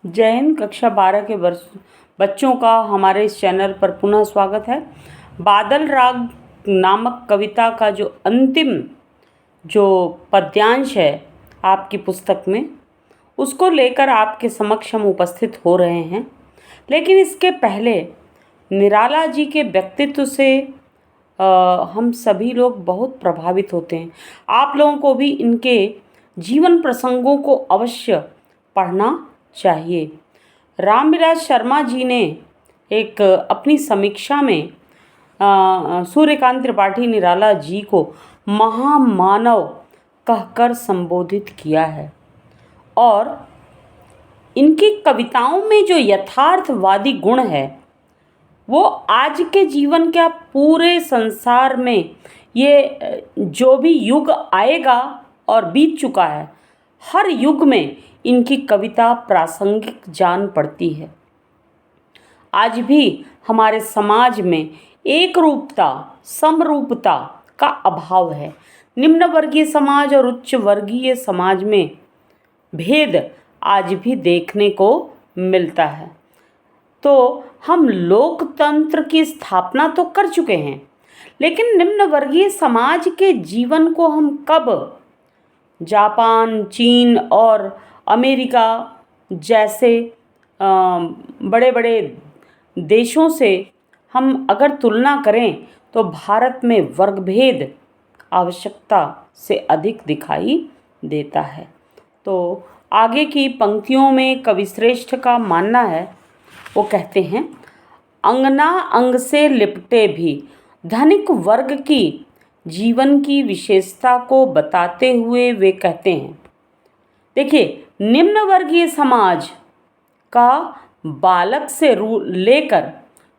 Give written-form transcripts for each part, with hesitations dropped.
जय हिंद। कक्षा 12 के बच्चों का हमारे इस चैनल पर पुनः स्वागत है। बादल राग नामक कविता का जो अंतिम जो पद्यांश है आपकी पुस्तक में, उसको लेकर आपके समक्ष हम उपस्थित हो रहे हैं। लेकिन इसके पहले निराला जी के व्यक्तित्व से हम सभी लोग बहुत प्रभावित होते हैं। आप लोगों को भी इनके जीवन प्रसंगों को अवश्य पढ़ना चाहिए। रामविलास शर्मा जी ने एक अपनी समीक्षा में सूर्यकांत त्रिपाठी निराला जी को महामानव कहकर संबोधित किया है और इनकी कविताओं में जो यथार्थवादी गुण है वो आज के जीवन के पूरे संसार में ये जो भी युग आएगा और बीत चुका है, हर युग में इनकी कविता प्रासंगिक जान पड़ती है। आज भी हमारे समाज में एक रूपता समरूपता का अभाव है। निम्न वर्गीय समाज और उच्च वर्गीय समाज में भेद आज भी देखने को मिलता है। तो हम लोकतंत्र की स्थापना तो कर चुके हैं, लेकिन निम्न वर्गीय समाज के जीवन को हम कब जापान, चीन और अमेरिका जैसे बड़े बड़े देशों से हम अगर तुलना करें तो भारत में वर्गभेद आवश्यकता से अधिक दिखाई देता है। तो आगे की पंक्तियों में कविश्रेष्ठ का मानना है, वो कहते हैं, अंगना अंग से लिपटे भी धनिक वर्ग की जीवन की विशेषता को बताते हुए वे कहते हैं, देखिए, निम्न वर्गीय समाज का बालक से लेकर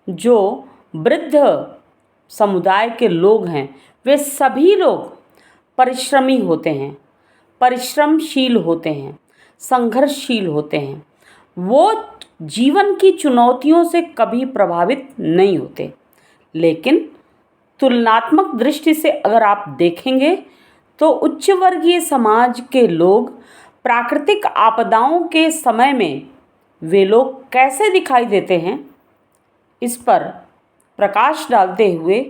जो वृद्ध समुदाय के लोग हैं, वे सभी लोग परिश्रमी होते हैं, परिश्रमशील होते हैं, संघर्षशील होते हैं। वो जीवन की चुनौतियों से कभी प्रभावित नहीं होते। लेकिन तुलनात्मक दृष्टि से अगर आप देखेंगे तो उच्च वर्गीय समाज के लोग प्राकृतिक आपदाओं के समय में वे लोग कैसे दिखाई देते हैं, इस पर प्रकाश डालते हुए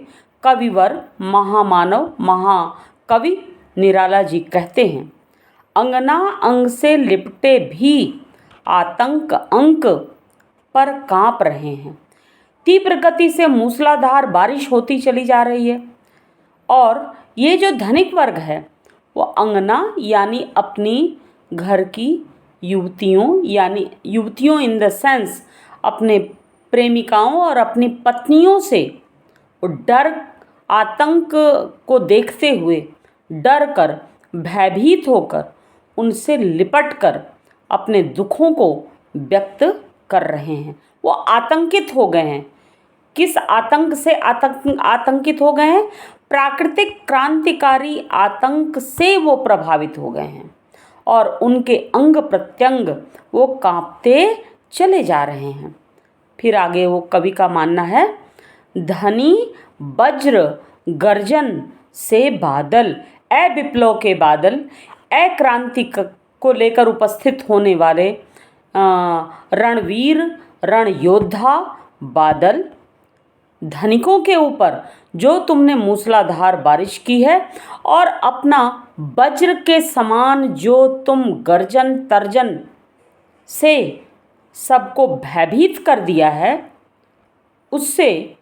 कविवर महामानव महाकवि निराला जी कहते हैं, अंगना अंग से लिपटे भी आतंक अंक पर कांप रहे हैं। तीव्र गति से मूसलाधार बारिश होती चली जा रही है और ये जो धनिक वर्ग है वो अंगना यानी अपनी घर की युवतियों इन द सेंस अपने प्रेमिकाओं और अपनी पत्नियों से डर आतंक को देखते हुए डर कर भयभीत होकर उनसे लिपट कर अपने दुखों को व्यक्त कर रहे हैं। वो आतंकित हो गए हैं। किस आतंक से आतंकित हो गए हैं? प्राकृतिक क्रांतिकारी आतंक से वो प्रभावित हो गए हैं और उनके अंग प्रत्यंग वो कांपते चले जा रहे हैं। फिर आगे वो कवि का मानना है, धनी वज्र गर्जन से बादल, ए विप्लव के बादल, ए क्रांति को लेकर उपस्थित होने वाले रणवीर रण योद्धा बादल, धनिकों के ऊपर जो तुमने मूसलाधार बारिश की है और अपना वज्र के समान जो तुम गर्जन तर्जन से सबको भयभीत कर दिया है, उससे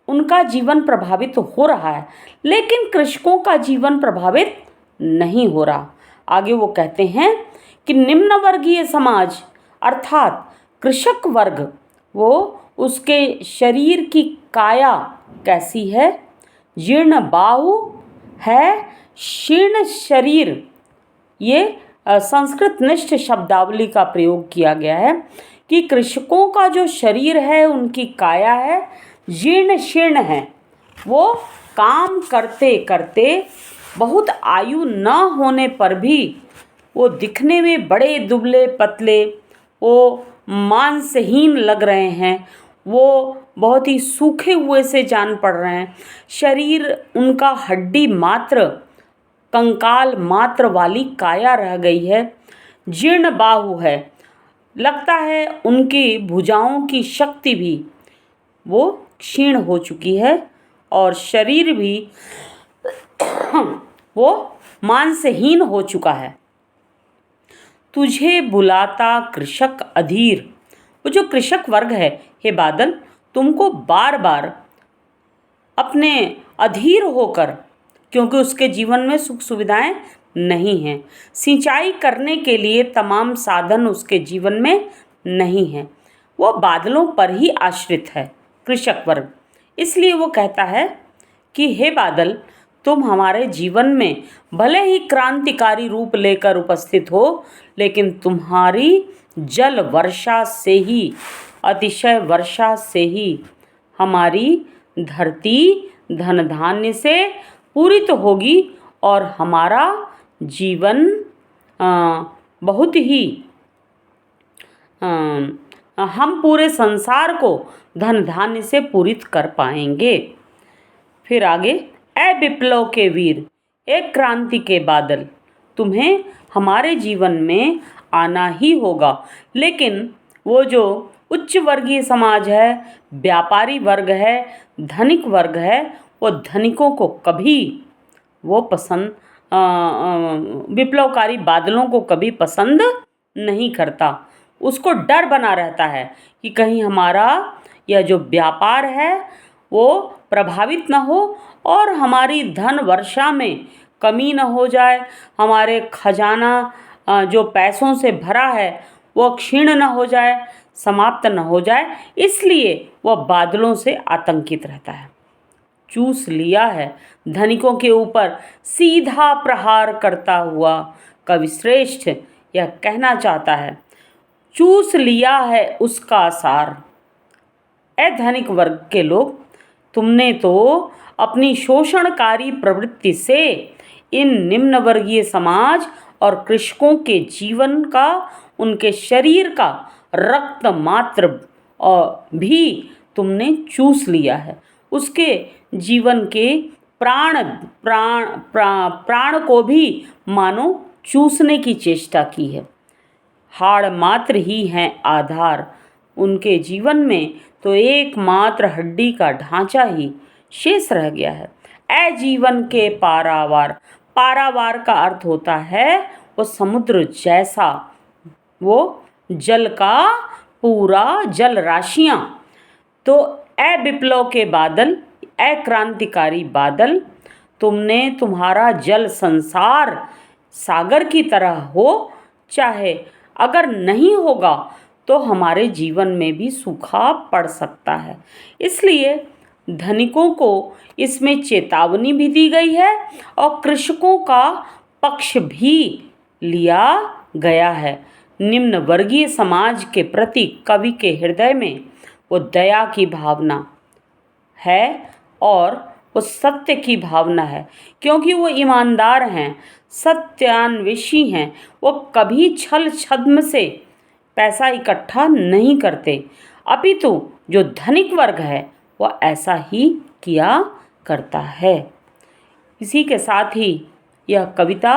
उनका जीवन प्रभावित हो रहा है, लेकिन कृषकों का जीवन प्रभावित नहीं हो रहा। आगे वो कहते हैं कि निम्न वर्गीय समाज अर्थात कृषक वर्ग, वो उसके शरीर की काया कैसी है? जीर्ण बाहु है, शीर्ण शरीर। ये संस्कृत निष्ठ शब्दावली का प्रयोग किया गया है कि कृषकों का जो शरीर है, उनकी काया है, जीर्ण शीर्ण है। वो काम करते करते बहुत आयु न होने पर भी वो दिखने में बड़े दुबले पतले, वो मांसहीन लग रहे हैं, वो बहुत ही सूखे हुए से जान पड़ रहे हैं। शरीर उनका हड्डी मात्र, कंकाल मात्र वाली काया रह गई है। जीर्ण बाहु है, लगता है उनकी भुजाओं की शक्ति भी वो क्षीण हो चुकी है और शरीर भी वो मांसहीन हो चुका है। तुझे बुलाता कृषक अधीर, वो जो कृषक वर्ग है हे बादल, तुमको बार बार अपने अधीर होकर, क्योंकि उसके जीवन में सुख सुविधाएं नहीं हैं, सिंचाई करने के लिए तमाम साधन उसके जीवन में नहीं हैं, वो बादलों पर ही आश्रित है कृषक वर्ग। इसलिए वो कहता है कि हे बादल, तुम हमारे जीवन में भले ही क्रांतिकारी रूप लेकर उपस्थित हो, लेकिन तुम्हारी जल वर्षा से ही, अतिशय वर्षा से ही हमारी धरती धन धान्य से पूरित होगी और हमारा जीवन बहुत ही हम पूरे संसार को धन धान्य से पूरित कर पाएंगे। फिर आगे, ए विप्लव के वीर, एक क्रांति के बादल, तुम्हें हमारे जीवन में आना ही होगा। लेकिन वो जो उच्च वर्गीय समाज है, व्यापारी वर्ग है, धनिक वर्ग है, वो धनिकों को कभी वो पसंद विप्लवकारी बादलों को कभी पसंद नहीं करता। उसको डर बना रहता है कि कहीं हमारा यह जो व्यापार है वो प्रभावित न हो और हमारी धन वर्षा में कमी न हो जाए, हमारे खजाना जो पैसों से भरा है वो क्षीण न हो जाए, समाप्त न हो जाए, इसलिए वह बादलों से आतंकित रहता है। चूस लिया है धनिकों के ऊपर सीधा प्रहार करता हुआ कवि श्रेष्ठ यह कहना चाहता है, चूस लिया है उसका सार। ए धनिक वर्ग के लोग, तुमने तो अपनी शोषणकारी प्रवृत्ति से इन निम्न वर्गीय समाज और कृषकों के जीवन का, उनके शरीर का रक्त मात्र भी तुमने चूस लिया है। उसके जीवन के प्राण को भी मानो चूसने की चेष्टा की है। हाड़ मात्र ही हैं आधार, उनके जीवन में तो एकमात्र हड्डी का ढांचा ही शेष रह गया है। ए जीवन के पारावार, पारावार का अर्थ होता है वो समुद्र जैसा, वो जल का पूरा जल राशियाँ। तो ए विप्लव के बादल, ए क्रांतिकारी बादल, तुमने तुम्हारा जल संसार सागर की तरह हो, चाहे अगर नहीं होगा तो हमारे जीवन में भी सूखा पड़ सकता है। इसलिए धनिकों को इसमें चेतावनी भी दी गई है और कृषकों का पक्ष भी लिया गया है। निम्न वर्गीय समाज के प्रति कवि के हृदय में वो दया की भावना है और वो सत्य की भावना है, क्योंकि वो ईमानदार हैं, सत्यान्वेषी हैं। वो कभी छल छद्म से पैसा इकट्ठा नहीं करते, अपितु जो धनिक वर्ग है वो ऐसा ही किया करता है। इसी के साथ ही यह कविता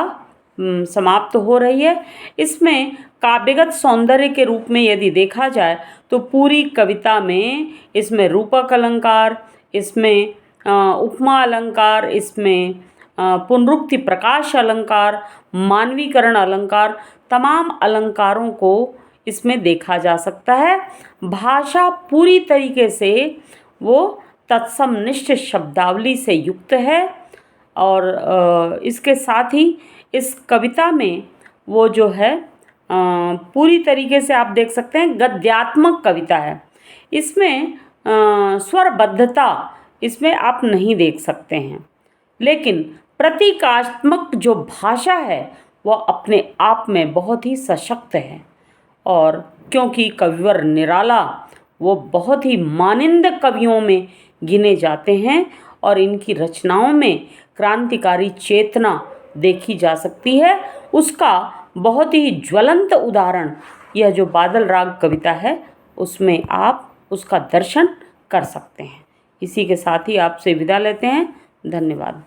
समाप्त हो रही है। इसमें काव्यगत सौंदर्य के रूप में यदि देखा जाए तो पूरी कविता में इसमें रूपक अलंकार, इसमें उपमा अलंकार, इसमें पुनरुक्ति प्रकाश अलंकार, मानवीकरण अलंकार, तमाम अलंकारों को इसमें देखा जा सकता है। भाषा पूरी तरीके से वो तत्समनिष्ठ शब्दावली से युक्त है और इसके साथ ही इस कविता में वो जो है पूरी तरीके से आप देख सकते हैं गद्यात्मक कविता है। इसमें स्वरबद्धता इसमें आप नहीं देख सकते हैं, लेकिन प्रतीकात्मक जो भाषा है वह अपने आप में बहुत ही सशक्त है। और क्योंकि कविवर निराला वो बहुत ही मानिंद कवियों में गिने जाते हैं और इनकी रचनाओं में क्रांतिकारी चेतना देखी जा सकती है, उसका बहुत ही ज्वलंत उदाहरण यह जो बादल राग कविता है उसमें आप उसका दर्शन कर सकते हैं। इसी के साथ ही आपसे विदा लेते हैं। धन्यवाद।